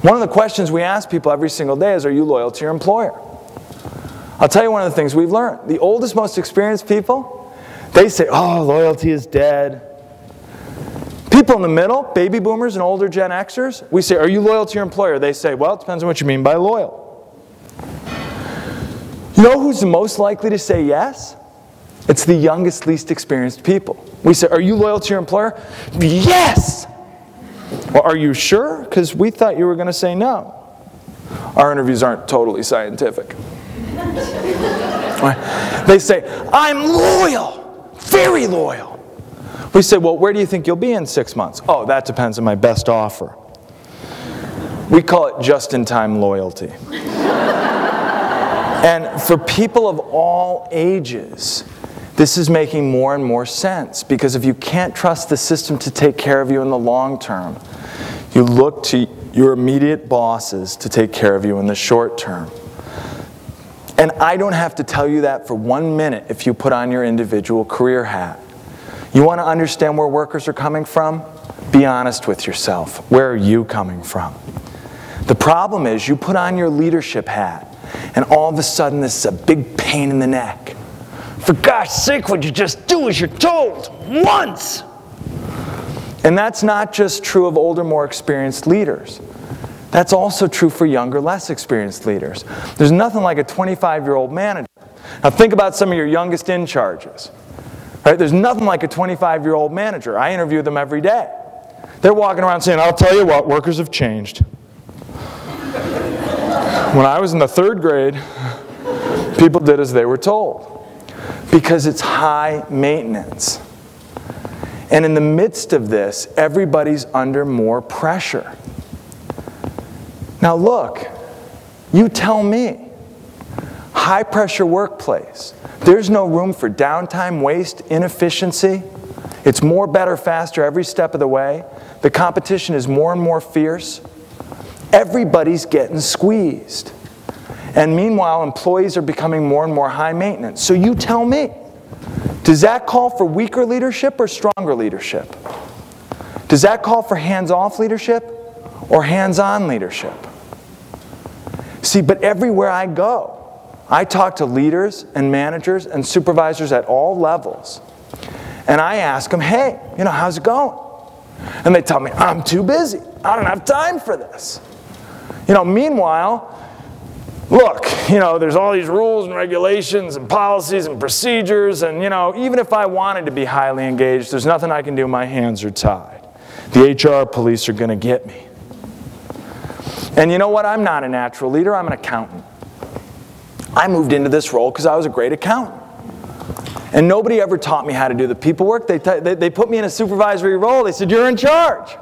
One of the questions we ask people every single day is, are you loyal to your employer? I'll tell you one of the things we've learned. The oldest, most experienced people, they say, oh, loyalty is dead. People in the middle, baby boomers and older Gen Xers, we say, are you loyal to your employer? They say, well, it depends on what you mean by loyal. You know who's the most likely to say yes? It's the youngest, least experienced people. We say, are you loyal to your employer? Yes! Well, are you sure? Because we thought you were going to say no. Our interviews aren't totally scientific. They say, I'm loyal, very loyal. We say, well, where do you think you'll be in 6 months? Oh, that depends on my best offer. We call it just-in-time loyalty. And for people of all ages, this is making more and more sense, because if you can't trust the system to take care of you in the long term, you look to your immediate bosses to take care of you in the short term. And I don't have to tell you that for 1 minute if you put on your individual career hat. You want to understand where workers are coming from? Be honest with yourself. Where are you coming from? The problem is you put on your leadership hat, and all of a sudden this is a big pain in the neck. For gosh sake, would you just do as you're told once? And that's not just true of older, more experienced leaders. That's also true for younger, less experienced leaders. There's nothing like a 25-year-old manager. Now think about some of your youngest in charges. Right? There's nothing like a 25-year-old manager. I interview them every day. They're walking around saying, I'll tell you what, workers have changed. When I was in the 3rd grade, people did as they were told. Because it's high maintenance. And in the midst of this, everybody's under more pressure. Now look, you tell me, high pressure workplace, there's no room for downtime, waste, inefficiency. It's more, better, faster every step of the way. The competition is more and more fierce. Everybody's getting squeezed. And meanwhile, employees are becoming more and more high maintenance. So you tell me, does that call for weaker leadership or stronger leadership? Does that call for hands-off leadership or hands-on leadership? See, but everywhere I go, I talk to leaders and managers and supervisors at all levels. And I ask them, hey, how's it going? And they tell me, I'm too busy. I don't have time for this. Meanwhile, look, there's all these rules and regulations and policies and procedures, and, even if I wanted to be highly engaged, there's nothing I can do. My hands are tied. The HR police are going to get me. And you know what? I'm not a natural leader. I'm an accountant. I moved into this role because I was a great accountant. And nobody ever taught me how to do the people work. They put me in a supervisory role. They said, you're in charge.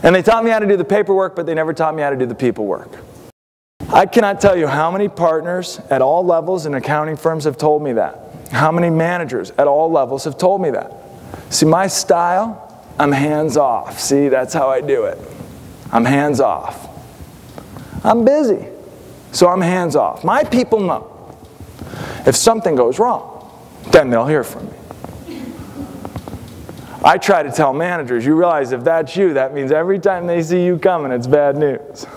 And they taught me how to do the paperwork, but they never taught me how to do the people work. I cannot tell you how many partners at all levels in accounting firms have told me that. How many managers at all levels have told me that. See, my style, I'm hands-off. See, that's how I do it. I'm hands-off. I'm busy, so I'm hands-off. My people know. If something goes wrong, then they'll hear from me. I try to tell managers, you realize if that's you, that means every time they see you coming, it's bad news.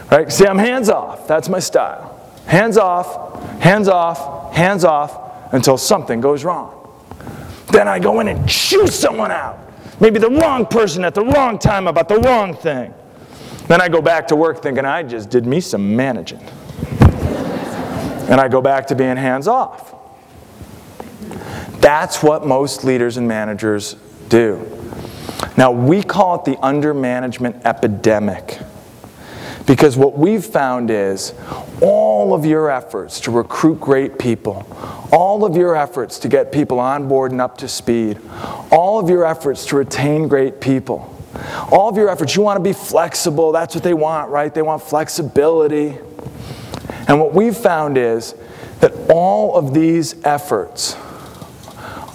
Right? See, I'm hands-off. That's my style. Hands-off, hands-off, hands-off, until something goes wrong. Then I go in and choose someone out. Maybe the wrong person at the wrong time about the wrong thing. Then I go back to work thinking, I just did me some managing. And I go back to being hands-off. That's what most leaders and managers do. Now, we call it the undermanagement epidemic. Because what we've found is all of your efforts to recruit great people, all of your efforts to get people on board and up to speed, all of your efforts to retain great people, all of your efforts, you want to be flexible. That's what they want, right? They want flexibility. And what we've found is that all of these efforts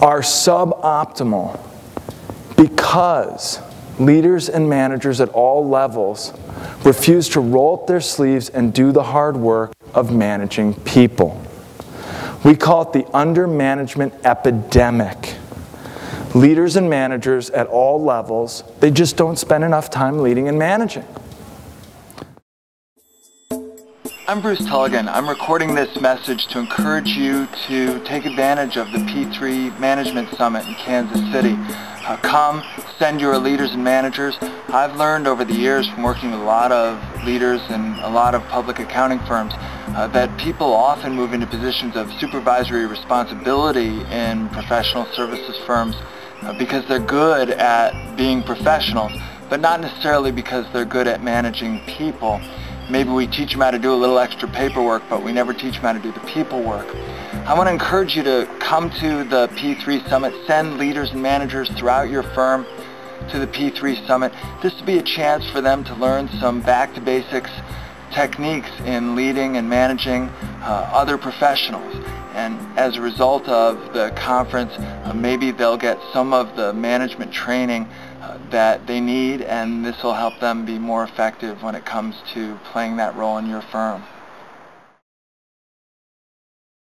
are suboptimal because leaders and managers at all levels refuse to roll up their sleeves and do the hard work of managing people. We call it the undermanagement epidemic. Leaders and managers at all levels, they just don't spend enough time leading and managing. I'm Bruce Tulgan. I'm recording this message to encourage you to take advantage of the P3 Management Summit in Kansas City. Come, send your leaders and managers. I've learned over the years from working with a lot of leaders and a lot of public accounting firms that people often move into positions of supervisory responsibility in professional services firms because they're good at being professionals, but not necessarily because they're good at managing people. Maybe we teach them how to do a little extra paperwork, but we never teach them how to do the people work. I want to encourage you to come to the P3 Summit, send leaders and managers throughout your firm to the P3 Summit. This will be a chance for them to learn some back to basics techniques in leading and managing other professionals. And as a result of the conference, maybe they'll get some of the management training that they need, and this will help them be more effective when it comes to playing that role in your firm.